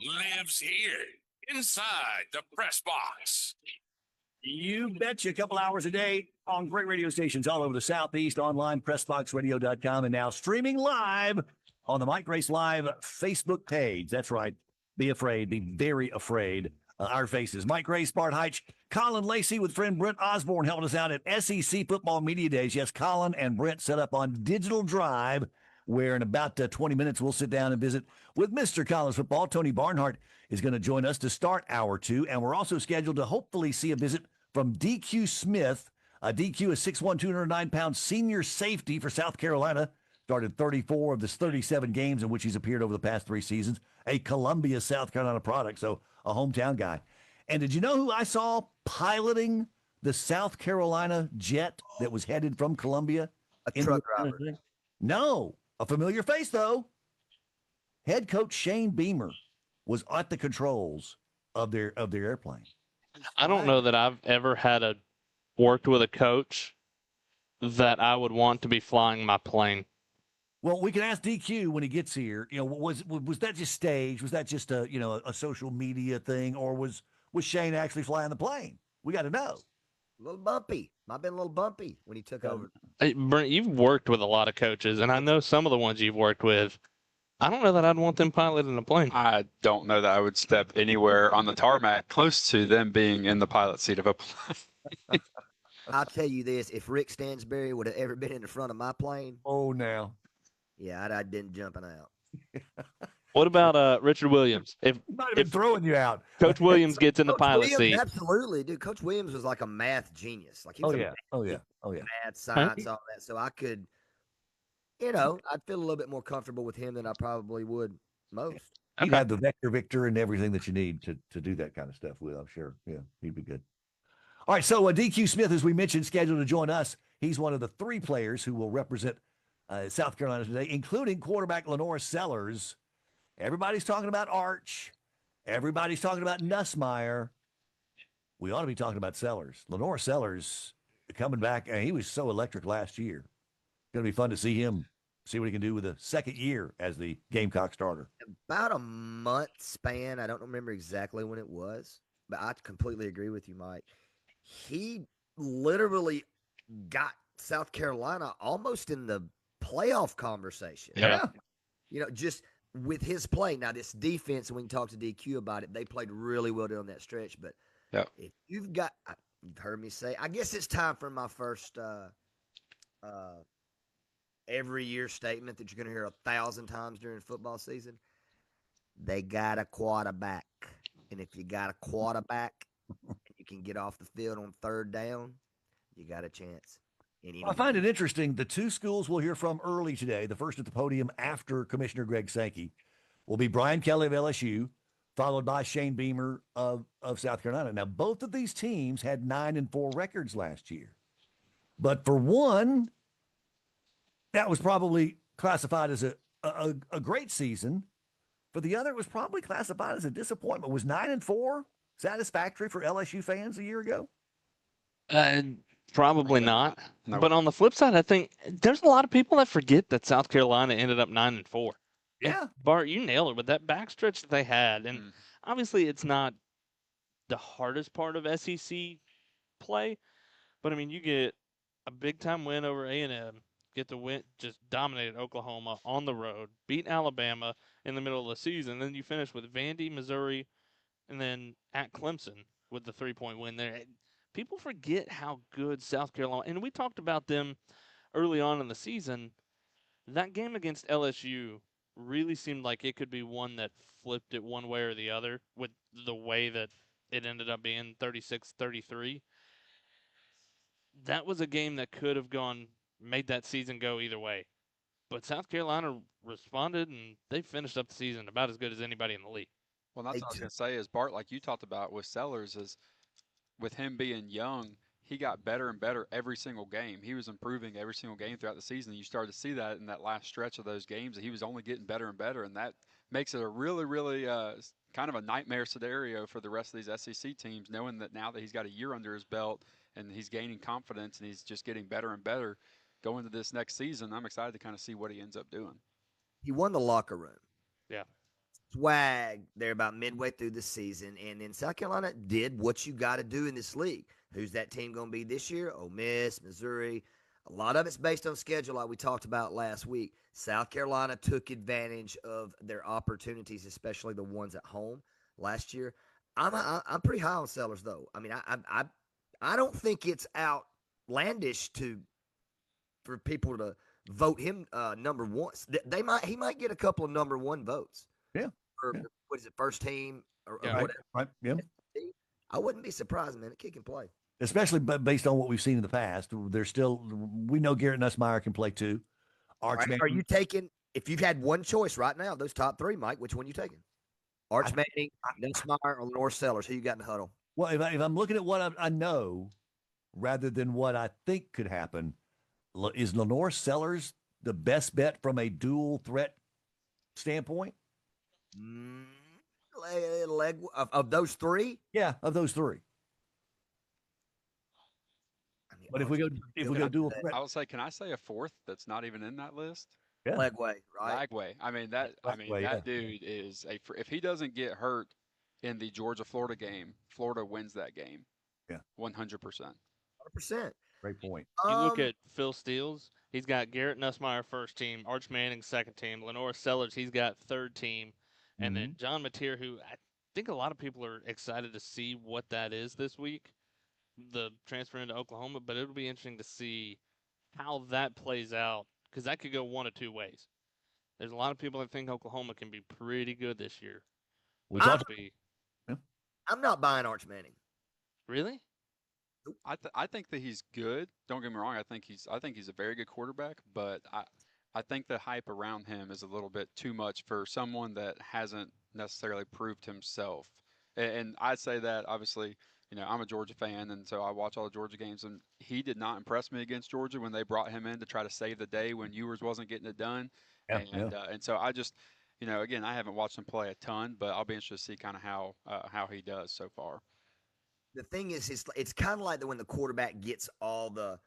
lives here inside the press box. You betcha. A couple hours a day on great radio stations all over the Southeast, online, PressBoxRadio.com, and now streaming live on the Mike Grace Live Facebook page. That's right. Be afraid. Be very afraid. Our faces. Mike Grace, Bart Heitch, Colin Lacey with friend Brent Osborne helping us out at SEC Football Media Days. Yes, Colin and Brent set up on Digital Drive, where in about 20 minutes we'll sit down and visit with Mr. College Football. Tony Barnhart is going to join us to start hour two, and we're also scheduled to hopefully see a visit from DQ Smith. DQ is 6'1", 209-pound senior safety for South Carolina. Started 34 of the 37 games in which he's appeared over the past 3 seasons. A Columbia, South Carolina product, so a hometown guy. And did you know who I saw piloting the South Carolina jet that was headed from Columbia? A truck driver. No, a familiar face, though. Head coach Shane Beamer was at the controls of their airplane. I don't know that I've ever worked with a coach that I would want to be flying my plane. Well, we can ask DQ when he gets here. You know, was that just staged? Was that just a social media thing, or was Shane actually flying the plane? We got to know. A little bumpy. Might have been a little bumpy when he took over. Hey, Brent, you've worked with a lot of coaches, and I know some of the ones you've worked with. I don't know that I'd want them piloting a plane. I don't know that I would step anywhere on the tarmac close to them being in the pilot seat of a plane. I'll tell you this: if Rick Stansberry would have ever been in the front of my plane, now. Yeah, I'd been jumping out. What about Richard Williams? He might have been throwing you out. Coach Williams gets in the pilot seat. Absolutely, dude. Coach Williams was like a math genius. Like he was math, science, all that. So I could, I'd feel a little bit more comfortable with him than I probably would most. He'd have the Vector Victor and everything that you need to do that kind of stuff with, I'm sure. Yeah, he'd be good. All right, so DQ Smith, as we mentioned, scheduled to join us. He's one of the 3 players who will represent South Carolina today, including quarterback Lenore Sellers. Everybody's talking about Arch. Everybody's talking about Nussmeier. We ought to be talking about Sellers. Lenore Sellers coming back. He was so electric last year. Going to be fun to see him, see what he can do with the second year as the Gamecock starter. About a month span. I don't remember exactly when it was, but I completely agree with you, Mike. He literally got South Carolina almost in the playoff conversation. Yeah. Just with his play. Now, this defense, and we can talk to DQ about it, they played really well down that stretch. But if you've heard me say, I guess it's time for my first every year statement that you're going to hear 1,000 times during football season. They got a quarterback. And if you got a quarterback, you can get off the field on 3rd down, you got a chance. I find it interesting. The 2 schools we'll hear from early today, the first at the podium after Commissioner Greg Sankey, will be Brian Kelly of LSU, followed by Shane Beamer of South Carolina. Now, both of these teams had 9-4 records last year. But for one, that was probably classified as a great season. For the other, it was probably classified as a disappointment. Was 9-4 satisfactory for LSU fans a year ago? Probably not. No. But on the flip side, I think there's a lot of people that forget that South Carolina ended up 9-4. Yeah. And Bart, you nailed it with that backstretch that they had. And obviously it's not the hardest part of SEC play. But, I mean, you get a big-time win over A&M, get the win, just dominated Oklahoma on the road, beat Alabama in the middle of the season. Then you finish with Vandy, Missouri, and then at Clemson with the 3-point win there. People forget how good South Carolina, and we talked about them early on in the season. That game against LSU really seemed like it could be one that flipped it one way or the other with the way that it ended up being 36-33. That was a game that could have made that season go either way. But South Carolina responded, and they finished up the season about as good as anybody in the league. Well, that's what I was going to say is, Bart, like you talked about with Sellers, is with him being young, he got better and better every single game. He was improving every single game throughout the season. You started to see that in that last stretch of those games. He was only getting better and better, and that makes it a really, really kind of a nightmare scenario for the rest of these SEC teams, knowing that now that he's got a year under his belt and he's gaining confidence and he's just getting better and better going into this next season. I'm excited to kind of see what he ends up doing. He won the locker room. Yeah. swag there about midway through the season, and then South Carolina did what you got to do in this league. Who's that team going to be this year? Ole Miss, Missouri. A lot of it's based on schedule, like we talked about last week. South Carolina took advantage of their opportunities, especially the ones at home last year. I'm pretty high on Sellers, though. I mean, I don't think it's outlandish for people to vote him number one. He might get a couple of number one votes. Yeah. For Yeah. what is it, first team or Yeah. whatever. Right. Yeah. I wouldn't be surprised, man. Kick and play. Especially based on what we've seen in the past. We know Garrett Nussmeier can play too. Arch Right. Manning. Are you taking, if you've had one choice right now, those top three, Mike, which one you taking? Arch Manning, Nussmeier, or Lenore Sellers? Who you got in the huddle? Well, if I'm looking at what I know rather than what I think could happen, is Lenore Sellers the best bet from a dual threat standpoint? Leg of those three? Yeah, of those three. I mean, But if we go dual threat, I would say, can I say a fourth that's not even in that list? yeah. Legway, right? Lagway. I mean that. Lagway, That dude is a. If he doesn't get hurt in the Georgia-Florida game, Florida wins that game. Yeah, 100%. 100%. great point. You look at Phil Steele's, he's got Garrett Nussmeier first team, Arch Manning second team, Lenore Sellers, he's got third team, and then John Mateer, who I think a lot of people are excited to see what that is this week, the transfer into Oklahoma, but it'll be interesting to see how that plays out because that could go one of two ways. There's a lot of people that think Oklahoma can be pretty good this year. We Which talked. would be I'm not buying Arch Manning. really. I think that he's good. Don't get me wrong. I think he's a very good quarterback, but I think the hype around him is a little bit too much for someone that hasn't necessarily proved himself. And I say that obviously, I'm a Georgia fan, and so I watch all the Georgia games, and he did not impress me against Georgia when they brought him in to try to save the day when Ewers wasn't getting it done. And so I just, again, I haven't watched him play a ton, but I'll be interested to see kind of how he does so far. The thing is, it's kind of like when the quarterback gets all the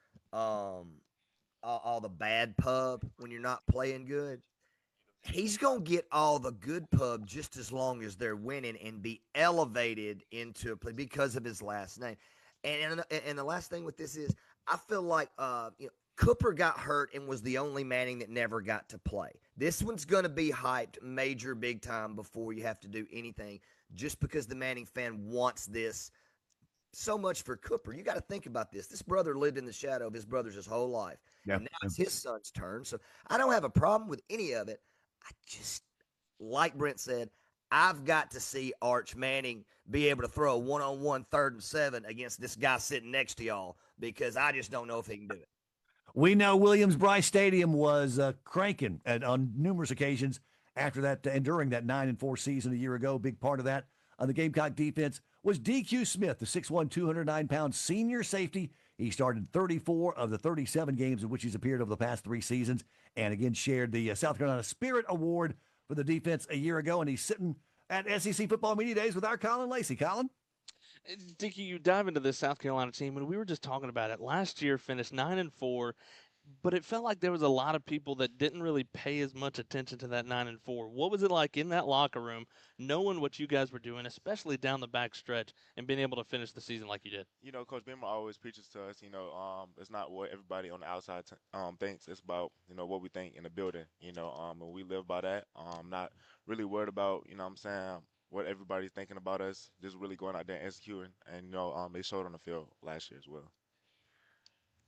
bad pub when you're not playing good. He's gonna get all the good pub just as long as they're winning and be elevated into a play because of his last name. And the last thing with this is, I feel like Cooper got hurt and was the only Manning that never got to play. This one's gonna be hyped major big time before you have to do anything, just because the Manning fan wants this so much for Cooper. You got to think about this. This brother lived in the shadow of his brothers his whole life. Yeah. And now it's his son's turn. So I don't have a problem with any of it. I just, like Brent said, I've got to see Arch Manning be able to throw a one-on-one 3rd and 7 against this guy sitting next to y'all, because I just don't know if he can do it. We know Williams-Brice Stadium was cranking on numerous occasions after that and during that 9-4 season a year ago. Big part of that on the Gamecock defense was DQ Smith, the 6'1", 209-pound senior safety. He started 34 of the 37 games in which he's appeared over the past 3 seasons, and again shared the South Carolina Spirit Award for the defense a year ago. And he's sitting at SEC Football Media Days with our Colin Lacey. Colin? Dickie, you dive into this South Carolina team, and we were just talking about it. Last year finished 9-4, but it felt like there was a lot of people that didn't really pay as much attention to that 9-4. What was it like in that locker room, knowing what you guys were doing, especially down the back stretch, and being able to finish the season like you did? Coach Beamer always preaches to us, it's not what everybody on the outside thinks. It's about, what we think in the building, and we live by that. Not really worried about, what everybody's thinking about us, just really going out there and executing. And, they showed on the field last year as well.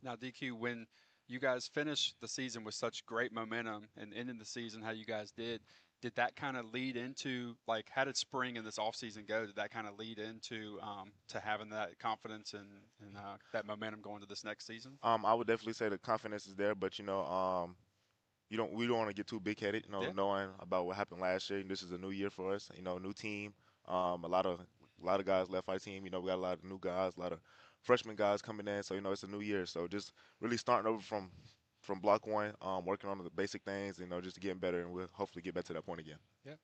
Now, DQ, when you guys finished the season with such great momentum and ending the season how you guys did that kind of lead into, like, how did spring and this offseason go? Did that kind of lead into to having that confidence and that momentum going to this next season? I would definitely say the confidence is there, but, we don't want to get too big-headed, knowing about what happened last year. This is a new year for us, new team. A lot of guys left our team. We got a lot of new guys, a lot of freshman guys coming in. So, it's a new year. So just really starting over from block one, working on the basic things, just getting better, and we'll hopefully get back to that point again. Yeah.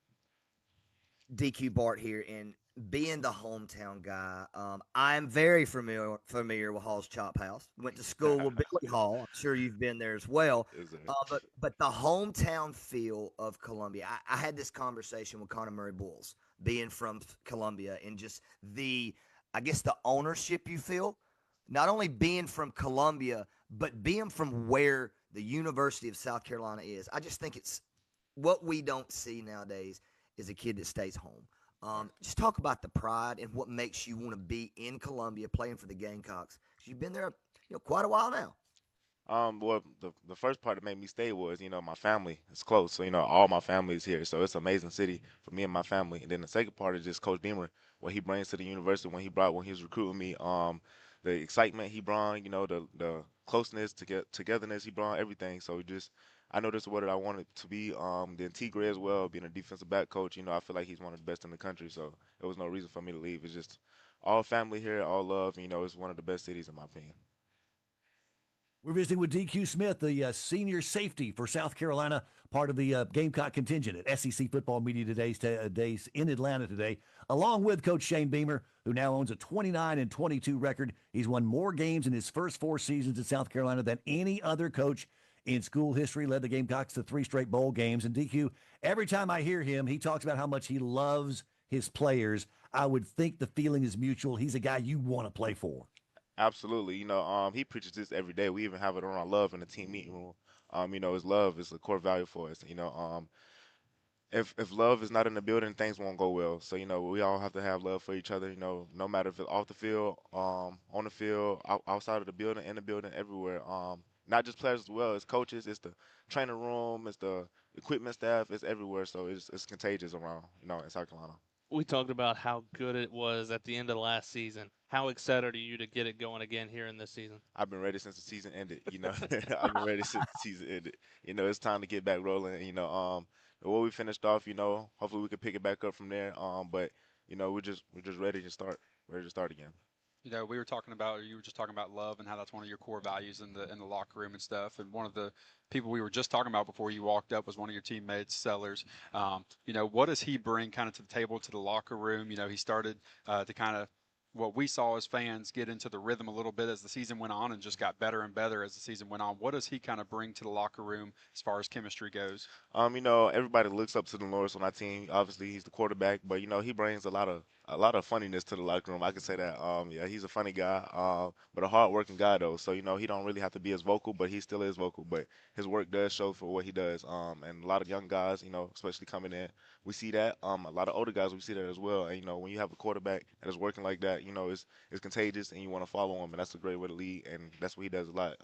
DQ Bart here, and being the hometown guy, I'm very familiar with Hall's Chop House. Went to school with Billy Hall. I'm sure you've been there as well. Yes, sir. But the hometown feel of Columbia, I had this conversation with Connor Murray Bulls, being from Columbia, and just I guess the ownership you feel, not only being from Columbia, but being from where the University of South Carolina is. I just think it's what we don't see nowadays is a kid that stays home. Just talk about the pride and what makes you want to be in Columbia playing for the Gamecocks. 'Cause you've been there, quite a while now. Well, the first part that made me stay was, my family is close. So, all my family is here. So it's an amazing city for me and my family. And then the second part is just Coach Beamer, what he brings to the university when he was recruiting me, the excitement he brought, the closeness, togetherness he brought, everything. So just, I know this is what I wanted to be. The Tigre as well, being a defensive back coach, I feel like he's one of the best in the country. So there was no reason for me to leave. It's just all family here, all love. It's one of the best cities in my opinion. We're visiting with DQ Smith, the senior safety for South Carolina, part of the Gamecock contingent at SEC Football Media Days in Atlanta today, along with Coach Shane Beamer, who now owns a 29-22 record. He's won more games in his first 4 seasons in South Carolina than any other coach in school history, led the Gamecocks to 3 straight bowl games. And DQ, every time I hear him, he talks about how much he loves his players. I would think the feeling is mutual. He's a guy you want to play for. Absolutely. He preaches this every day. We even have it on our love in the team meeting room. His love is a core value for us. If love is not in the building, things won't go well. So, we all have to have love for each other, no matter if it's off the field, on the field, outside of the building, in the building, everywhere. Not just players as well, it's coaches, it's the training room, it's the equipment staff, it's everywhere. So it's contagious around, in South Carolina. We talked about how good it was at the end of the last season. How excited are you to get it going again here in this season? I've been ready since the season ended. I've been ready since the season ended. It's time to get back rolling. What we finished off, hopefully we can pick it back up from there. But we're just ready to start again. We were talking about, or you were just talking about love and how that's one of your core values in the locker room and stuff. And one of the people we were just talking about before you walked up was one of your teammates, Sellers. What does he bring kind of to the table, to the locker room? He started to kind of what we saw as fans get into the rhythm a little bit as the season went on and just got better and better as the season went on. What does he kind of bring to the locker room as far as chemistry goes? Everybody looks up to the Norris on our team. Obviously, he's the quarterback, but he brings a lot of funniness to the locker room. I can say that. Yeah, he's a funny guy, but a hard-working guy though. So he don't really have to be as vocal, but he still is vocal. But his work does show for what he does. And a lot of young guys, especially coming in, we see that. A lot of older guys, we see that as well. And when you have a quarterback that is working like that, it's contagious, and you want to follow him, and that's a great way to lead. And that's what he does a lot.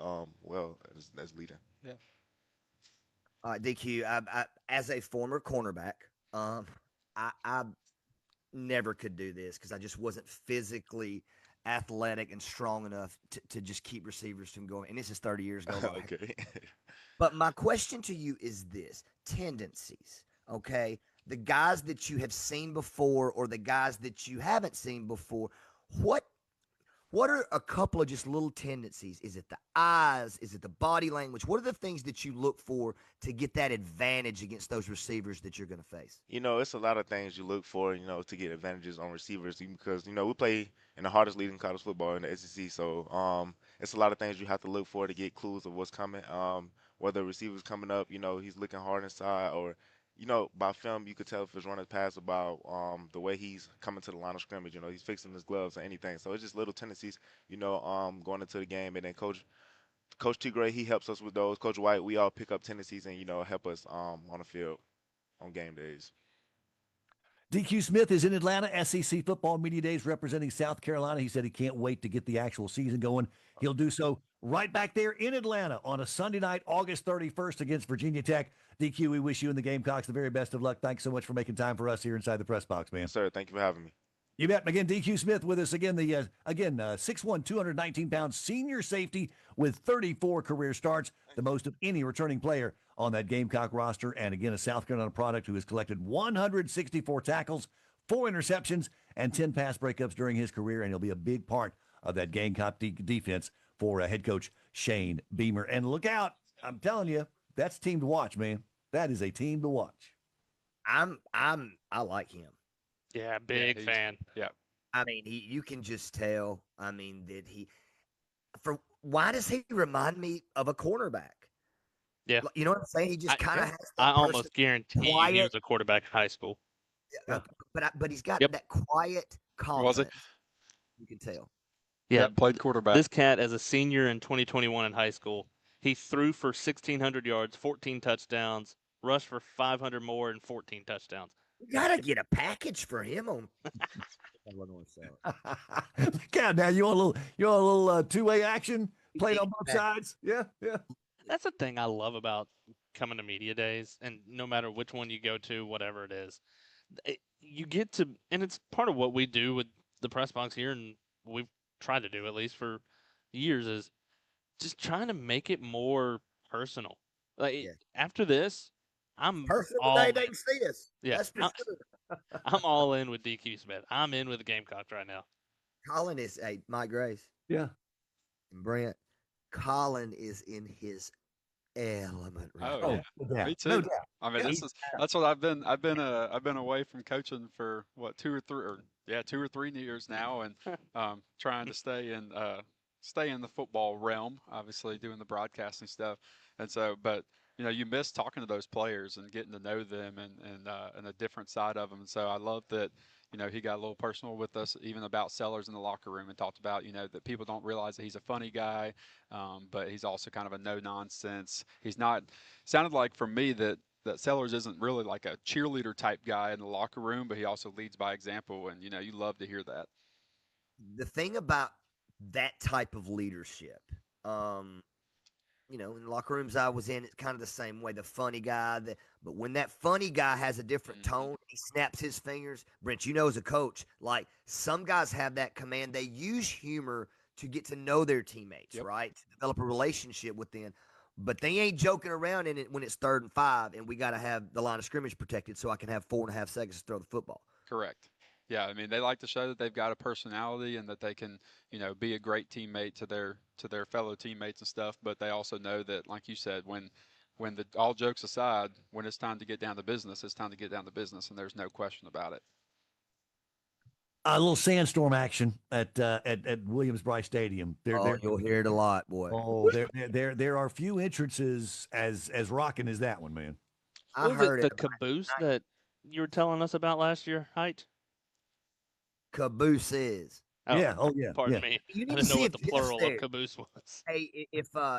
Well, as leading. Yeah. All right, DQ, as a former cornerback, I never could do this because I just wasn't physically athletic and strong enough to just keep receivers from going. And this is 30 years ago. Okay. But my question to you is this: tendencies, okay? The guys that you have seen before or the guys that you haven't seen before, what are a couple of just little tendencies? Is it the eyes? Is it the body language? What are the things that you look for to get that advantage against those receivers that you're going to face? It's a lot of things you look for, to get advantages on receivers because, we play in the hardest league in college football in the SEC. So, it's a lot of things you have to look for to get clues of what's coming. Whether a receiver's coming up, he's looking hard inside or, by film, you could tell if it's running past about the way he's coming to the line of scrimmage. He's fixing his gloves or anything. So it's just little tendencies, going into the game. And then Coach T. Gray, he helps us with those. Coach White, we all pick up tendencies and, help us on the field on game days. DQ Smith is in Atlanta, SEC Football Media Days representing South Carolina. He said he can't wait to get the actual season going. He'll do so right back there in Atlanta on a Sunday night, August 31st against Virginia Tech. DQ, we wish you and the Gamecocks the very best of luck. Thanks so much for making time for us here inside the press box, man. Yes, sir. Thank you for having me. You bet. Again, DQ Smith with us again. The 6'1", 219-pound senior safety with 34 career starts, the most of any returning player on that Gamecock roster. And again, a South Carolina product who has collected 164 tackles, 4 interceptions, and 10 pass breakups during his career. And he'll be a big part of that Gamecock defense for head coach Shane Beamer. And look out. I'm telling you, that's a team to watch, man. That is a team to watch. I like him. Yeah, big he's- fan. Yeah. I mean, you can just tell. I mean, why does he remind me of a cornerback? Yeah. You know what I'm saying? He just kind of yeah. has I that almost guarantee he quiet, was a quarterback in high school. but he's got Yep. that quiet Was it? confidence. You can tell. Yeah, Played quarterback. this cat, as a senior in 2021 in high school, he threw for 1,600 yards, 14 touchdowns, rushed for 500 more, and 14 touchdowns. You gotta get a package for him on. I wasn't gonna sell it. God, now you want a little two-way action played on both Yeah. sides? Yeah. That's the thing I love about coming to media days, and no matter which one you go to, whatever it is, you get to, and it's part of what we do with the press box here, and we've tried to do at least for years, is just trying to make it more personal. Like Yeah. after this, I'm Personal all day they can see us. Yeah, That's for sure. I'm all in with DQ Smith. I'm in with the Gamecocks right now. Colin is Mike Grace Yeah. and Brent. Colin is in his element right Oh, now. yeah. no doubt. Me too. No doubt. I mean, Yeah. that's what I've been. I've been away from coaching for what 2 or 3 years now, and trying to stay in the football realm. Obviously, doing the broadcasting stuff, and so, but you miss talking to those players and getting to know them and a different side of them. And so I love that. He got a little personal with us, even about Sellers in the locker room, and talked about, that people don't realize that he's a funny guy, but he's also kind of a no-nonsense. He's not. Sounded like for me that Sellers isn't really like a cheerleader type guy in the locker room, but he also leads by example, and you love to hear that. The thing about that type of leadership, in the locker rooms I was in, it's kind of the same way. The funny guy, but when that funny guy has a different tone, he snaps his fingers. Brent, as a coach, like some guys have that command. They use humor to get to know their teammates, Yep. right? To develop a relationship with them. But they ain't joking around in it when it's 3rd and 5, and we got to have the line of scrimmage protected so I can have 4.5 seconds to throw the football. Correct. Yeah, I mean, they like to show that they've got a personality and that they can, be a great teammate to their fellow teammates and stuff. But they also know that, like you said, when all jokes aside, when it's time to get down to business, it's time to get down to business, and there's no question about it. A little sandstorm action at Williams-Brice Stadium. You'll hear it a lot, boy. Oh, there are few entrances as rocking as that one, man. I What was heard it, it. the caboose that you were telling us about last year, Height? Caboose is. Oh, Yeah. Oh, yeah. Pardon yeah. me. You I need to didn't know see what if the Jeff's plural there. of caboose was. Hey,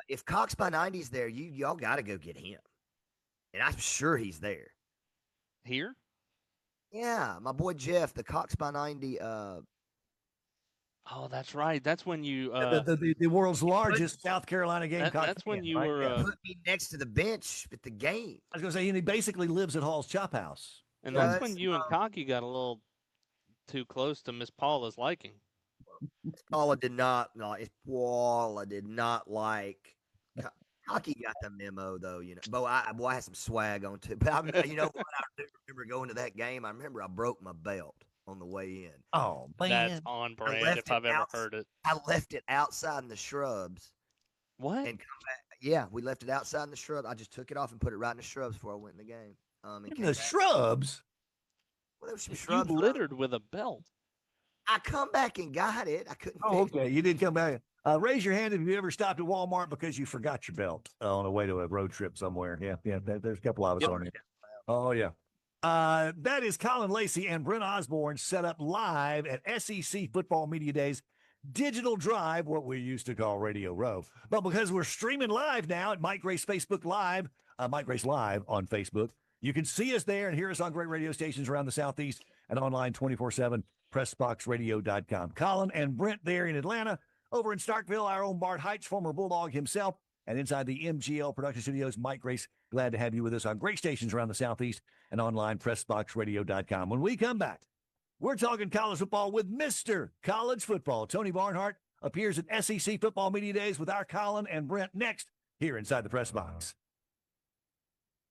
if Cox by 90's there, y'all got to go get him, and I'm sure he's there. Here? Yeah, my boy Jeff, the Cox by 90. Oh, that's right. That's when you. The world's largest South Carolina Gamecock. That's when fan, you right? were. Yeah. Put me next to the bench at the game. I was going to say, he basically lives at Hall's Chop House. And that's Yes, when you and Cocky got a little too close to Miss Paula's liking. Paula did not like. Cocky got the memo though, Boy, I had some swag on too. But what? I do remember going to that game. I remember I broke my belt on the way in. Oh, man. That's on brand left if I've it ever out- heard it. I left it outside in the shrubs. What? And come back. Yeah, we left it outside in the shrubs. I just took it off and put it right in the shrubs before I went in the game. And In came the back. shrubs? Well, there was some You shrubs. littered with a belt. I come back and got it. I couldn't. Oh, fix it. okay. You did come back. Raise your hand if you ever stopped at Walmart because you forgot your belt on the way to a road trip somewhere. Yeah. There's a couple of us Yep. on it. Oh, yeah. That is Colin Lacey and Brent Osborne set up live at SEC Football Media Days Digital Drive, what we used to call Radio Row. But because we're streaming live now at Mike Grace Facebook Live, Mike Grace Live on Facebook, you can see us there and hear us on great radio stations around the Southeast and online 24/7, PressBoxRadio.com. Colin and Brent there in Atlanta. Over in Starkville, our own Bart Heights, former Bulldog himself, and inside the MGL production studios, Mike Grace, glad to have you with us on great stations around the Southeast and online, PressBoxRadio.com. When we come back, we're talking college football with Mr. College Football. Tony Barnhart appears at SEC Football Media Days with our Colin and Brent next here inside the Press Box.